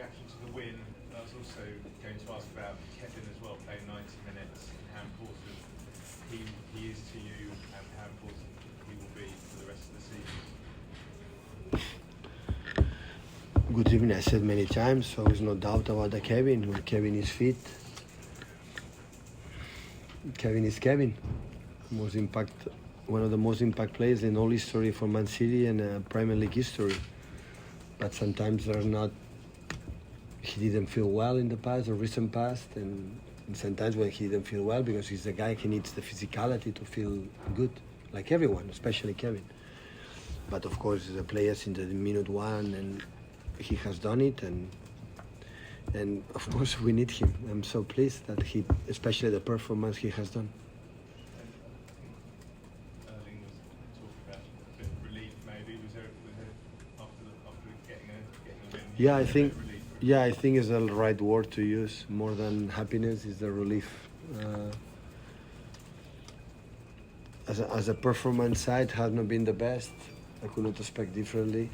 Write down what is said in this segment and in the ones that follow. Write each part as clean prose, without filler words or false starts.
reaction to the win. I was also going to ask about Kevin as well, playing 90 minutes, and how important he is to you, and how important he will be for the rest of the season. Good evening, I said many times, so there's no doubt about the Kevin. When Kevin is fit, Kevin is Kevin. One of the most impact players in all history for Man City and Premier League history. But sometimes there's not. He didn't feel well in the past or recent past, and sometimes when he didn't feel well, because he's the guy, he needs the physicality to feel good, like everyone, especially Kevin. But of course, the players in the minute one, and he has done it, and of course we need him. I'm so pleased that he, especially the performance he has done. Erling was talking about a bit of relief, maybe. Was there after getting a win? Yeah, I think is the right word to use. More than happiness is the relief. As a performance side has not been the best. I could not expect differently.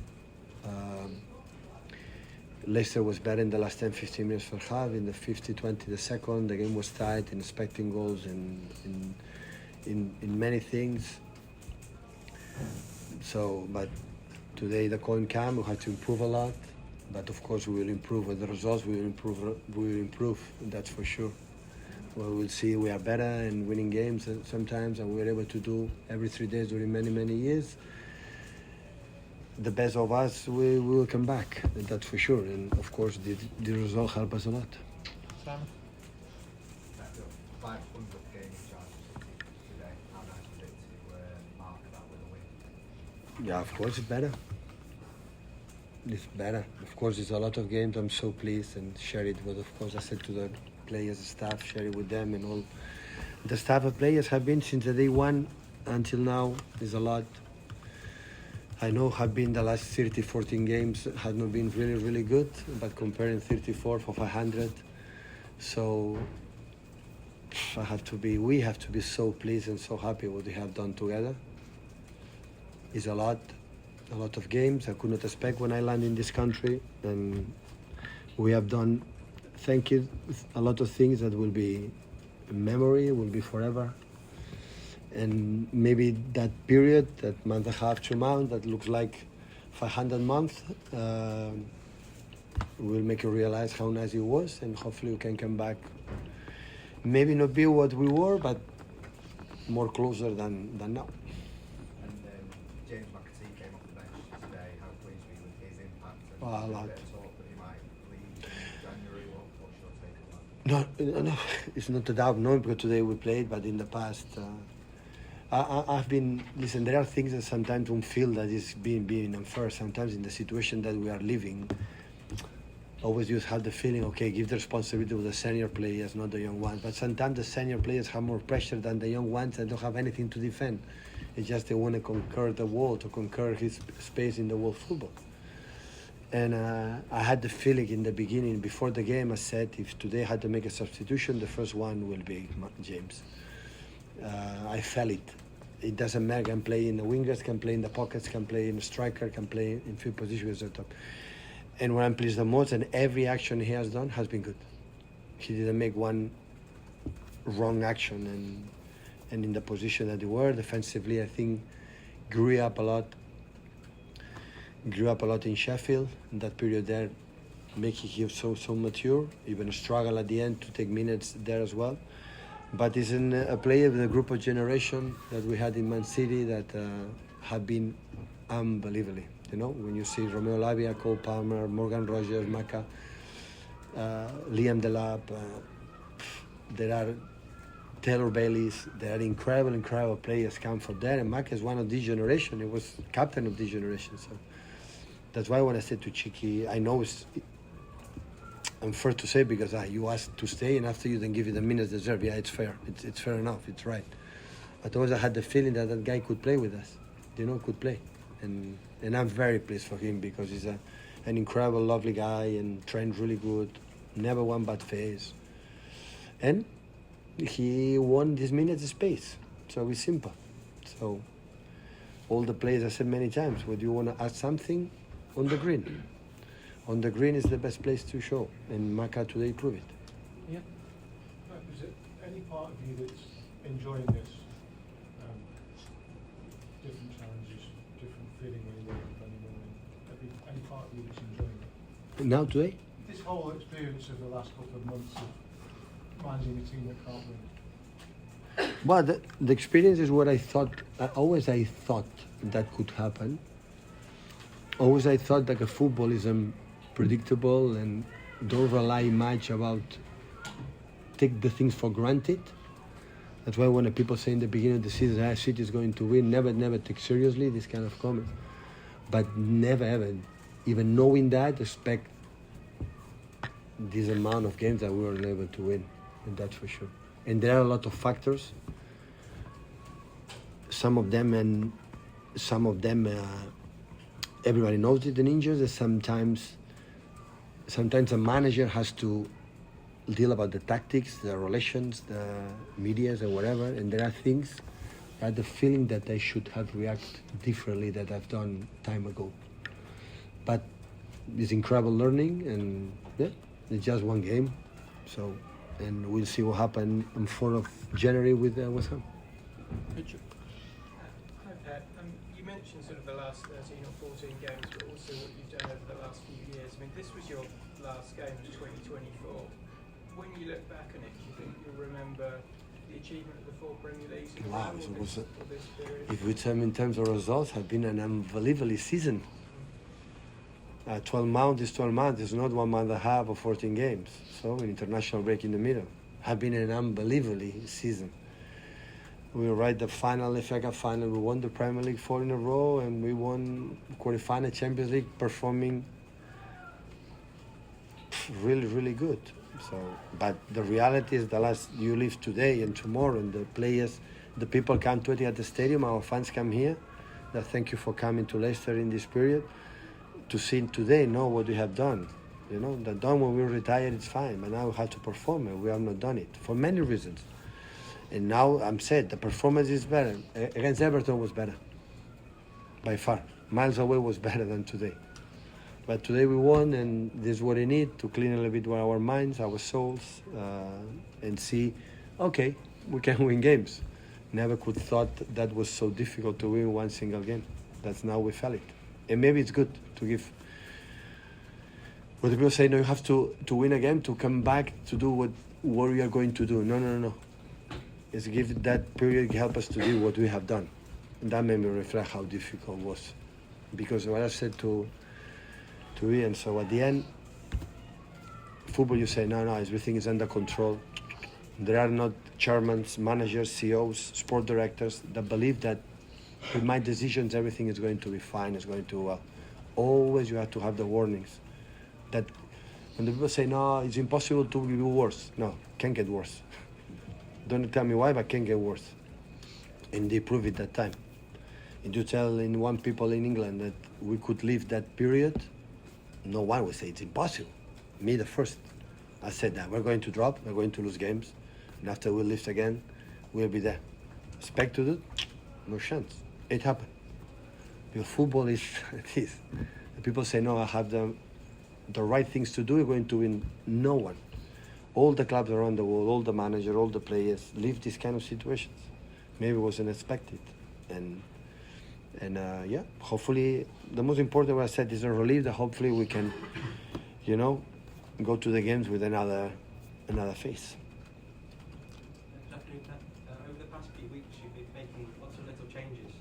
Leicester was better in the last 10-15 minutes for half. In the 50-20 the second, the game was tight in expecting goals and in many things. So, but today the coin came. We had to improve a lot. But of course we will improve with the results. We will improve. That's for sure. Well, we'll see. We are better in winning games sometimes, and we're able to do every 3 days during many years. The best of us, we will come back. That's for sure. And of course, the result help us a lot. Sam? 500 game chances today. How nice was it to mark that with a win? Yeah, of course it's better. It's better. Of course, it's a lot of games. I'm so pleased and share it with, of course, I said to the players, the staff, share it with them, and all. The staff of players have been since the day one until now is a lot. I know have been the last 14 games have not been really good, but comparing 34 for 500, so we have to be so pleased and so happy what we have done together. It's a lot of games. I could not expect when I landed in this country, and we have done, thank you, a lot of things that will be in memory, will be forever. And maybe that period, that month and a half, 2 months, that looks like 500 months, will make you realize how nice it was, and hopefully we can come back. Maybe not be what we were, but more closer than now. And James Mcatee came off the bench today. How pleased were you with his impact? And A lot. A bit of talk that he might leave in January. What's your take on that? No, it's not a doubt, no, because today we played, but in the past, I've been, listen, there are things that sometimes don't feel that is being unfair. Sometimes in the situation that we are living, always you have the feeling, okay, give the responsibility to the senior players, not the young ones. But sometimes the senior players have more pressure than the young ones and don't have anything to defend. It's just they want to conquer the world, to conquer his space in the world football. And I had the feeling in the beginning, before the game, I said, if today I had to make a substitution, the first one will be James. I felt it. It doesn't matter, can play in the wingers, can play in the pockets, can play in the striker, can play in few positions at the top. And what I'm pleased the most, and every action he has done has been good. He didn't make one wrong action, and in the position that they were, defensively, I think grew up a lot in Sheffield, in that period there, making him so mature, even struggle at the end to take minutes there as well. But he's a player with a group of generation that we had in Man City that have been unbelievably. You know, when you see Romeo, Lavia, Cole Palmer, Morgan Rogers, Macca, Liam Delap, there are Taylor Bayliss, there are incredible players come from there, and Macca is one of this generation. He was captain of this generation, so that's why when I said to Chiki, I know it's unfair to say because you asked to stay, and after you then give you the minutes deserved. Yeah, it's fair. It's fair enough. It's right. But always I had the feeling that guy could play with us. You know, could play, and I'm very pleased for him because he's an incredible, lovely guy and trained really good. Never one bad face, and he won this minutes space. So it's simple. So all the players, I said many times, would you want to add something on the green? On the green is the best place to show, and Macca today proved it. Yeah. Is it any part of you that's enjoying this? Different challenges, different feeling when you wake up in the morning. Any part of you that's enjoying it? Now today, This whole experience of the last couple of months of managing a team that can't win. well, the experience is what I thought. Always I thought that could happen. Always I thought that football is unpredictable and don't rely much about take the things for granted. That's why when the people say in the beginning of the season, City is going to win, never take seriously this kind of comment. But never ever, even knowing that, expect this amount of games that we were able to win, and that's for sure. And there are a lot of factors. Some of them, everybody knows it, the ninjas. And sometimes a manager has to deal about the tactics, the relations, the medias, and whatever. And there are things. I had the feeling that I should have reacted differently that I've done time ago. But it's incredible learning, and yeah, it's just one game. So, and we'll see what happens on 4th of January with West Ham. Hi Pep, you mentioned sort of the last 13 or 14 games, but also what you've done over the last few years. I mean, this was your last game of 2024. When you look back on it, do you think you'll remember the achievement of the 4 Premier Leagues in a row, Wow, or it was this period? if we term in terms of results, have been an unbelievable season. 12 months is 12 months. It's not 1 month and a half or 14 games. So an international break in the middle. Have been an unbelievable season. We were right the final, FA Cup final. We won the Premier League 4 in a row, and we won quarterfinal Champions League, performing really good. So, but the reality is, the last you live today and tomorrow, and the players, the people come to it at the stadium. Our fans come here. That thank you for coming to Leicester in this period. To see today, know what we have done. You know, that done when we retired, it's fine. But now we have to perform, and we have not done it for many reasons. And now I'm said the performance is better. Against Everton was better, by far. Miles away was better than today. But today we won, and this is what we need to clean a little bit our minds, our souls, and see, okay, we can win games. Never could thought that was so difficult to win one single game. That's now we felt it. And maybe it's good to give. What the people say, no, you have to win a game to come back to do what we are going to do. No. It's give that period help us to do what we have done. And that made me reflect how difficult it was. Because what I said to Ian, so at the end, football you say, no, everything is under control. There are not chairmen, managers, CEOs, sport directors that believe that with my decisions everything is going to be fine, it's going to well. Always you have to have the warnings. That when the people say, no, it's impossible to be worse. No, can get worse. Don't tell me why, but can get worse. And they proved it that time. And you tell in one people in England that we could live that period, no one would say it's impossible. Me the first. I said that we're going to drop, we're going to lose games, and after we lift again, we'll be there. Expect to do? No chance. It happened. Because football is this. People say, no, I have the right things to do, you're going to win. No one. All the clubs around the world, all the managers, all the players live these kind of situations. Maybe it wasn't expected. And yeah, hopefully, the most important what I said is a relief that hopefully we can, go to the games with another face. Over the past few weeks, you've been making lots of little changes.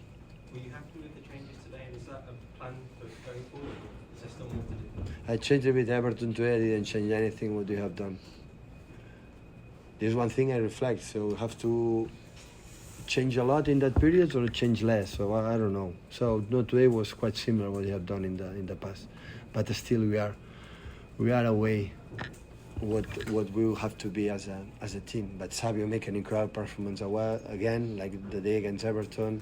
Were you happy with the changes today, and is that a plan for going forward? Is there still more to do? I changed it with Everton today. I didn't change anything what you have done. There's one thing I reflect, so we have to change a lot in that period or change less. So I don't know. So no, today was quite similar what you have done in the past, but still we are away what we will have to be as a team. But Savio make an incredible performance again, like the day against Everton.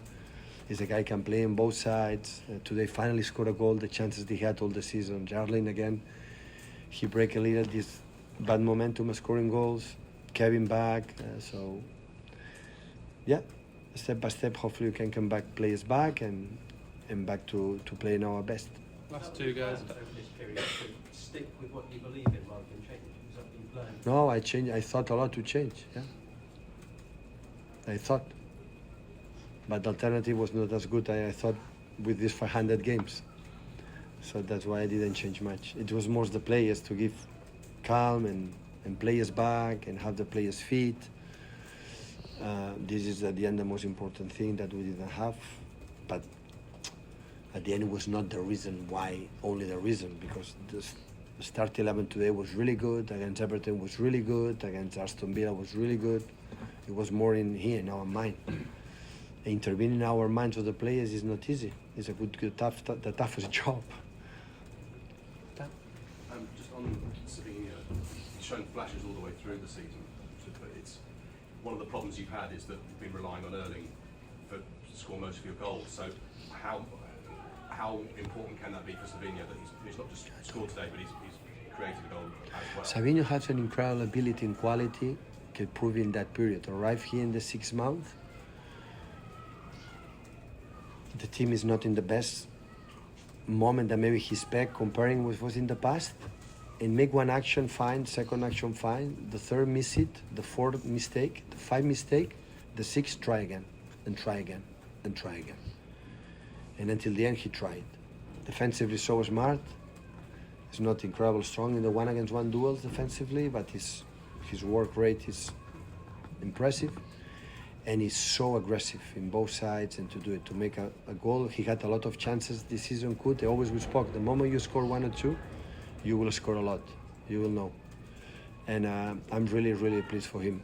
He's a guy who can play on both sides. Today finally scored a goal. The chances he had all the season. Erling again, he break a little this bad momentum of scoring goals. Kevin back, so yeah, step by step. Hopefully we can come back, players back, and back to playing our best. Last two guys. Over this period to stick with what you believe in rather than change? Is that what you've learned? No, I changed. I thought a lot to change. Yeah, I thought, but the alternative was not as good. I thought with these 500 games, so that's why I didn't change much. It was more the players to give calm and players back and have the players fit. This is at the end the most important thing that we didn't have, but at the end it was not the reason why, only the reason, because the start 11 today was really good, against Everton was really good, against Aston Villa was really good. It was more in here, in our mind. Intervening in our minds of the players is not easy. It's a the toughest job. Just on Savio, he's shown flashes all the way through the season, but it's one of the problems you've had is that you've been relying on Erling to score most of your goals. So how important can that be for Savio that he's not just scored today, but he's created a goal as well? Savio has an incredible ability and quality, can prove in that period. Arrived here in the 6th month. The team is not in the best moment that maybe he's back comparing with what's in the past, and make one action fine, second action fine, the third miss it, the fourth mistake, the 5th mistake, the 6th try again and try again and try again, and until the end he tried. Defensively so smart. He's not incredible strong in the 1-against-1 duels defensively, but his work rate is impressive. And he's so aggressive in both sides, and to do it, to make a goal. He had a lot of chances this season. I always spoke, the moment you score 1 or 2, you will score a lot. You will know. And I'm really, really pleased for him,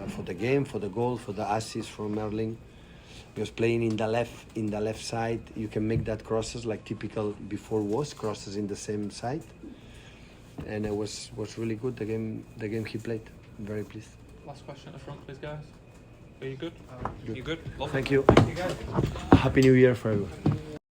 for the game, for the goal, for the assist from Erling. Because playing in the left side, you can make that crosses like typical before was crosses in the same side. And it was really good the game he played. I'm very pleased. Last question at the front, please, guys. Are you good? Good. You good? Thank you. Thank you guys. Happy New Year for everyone.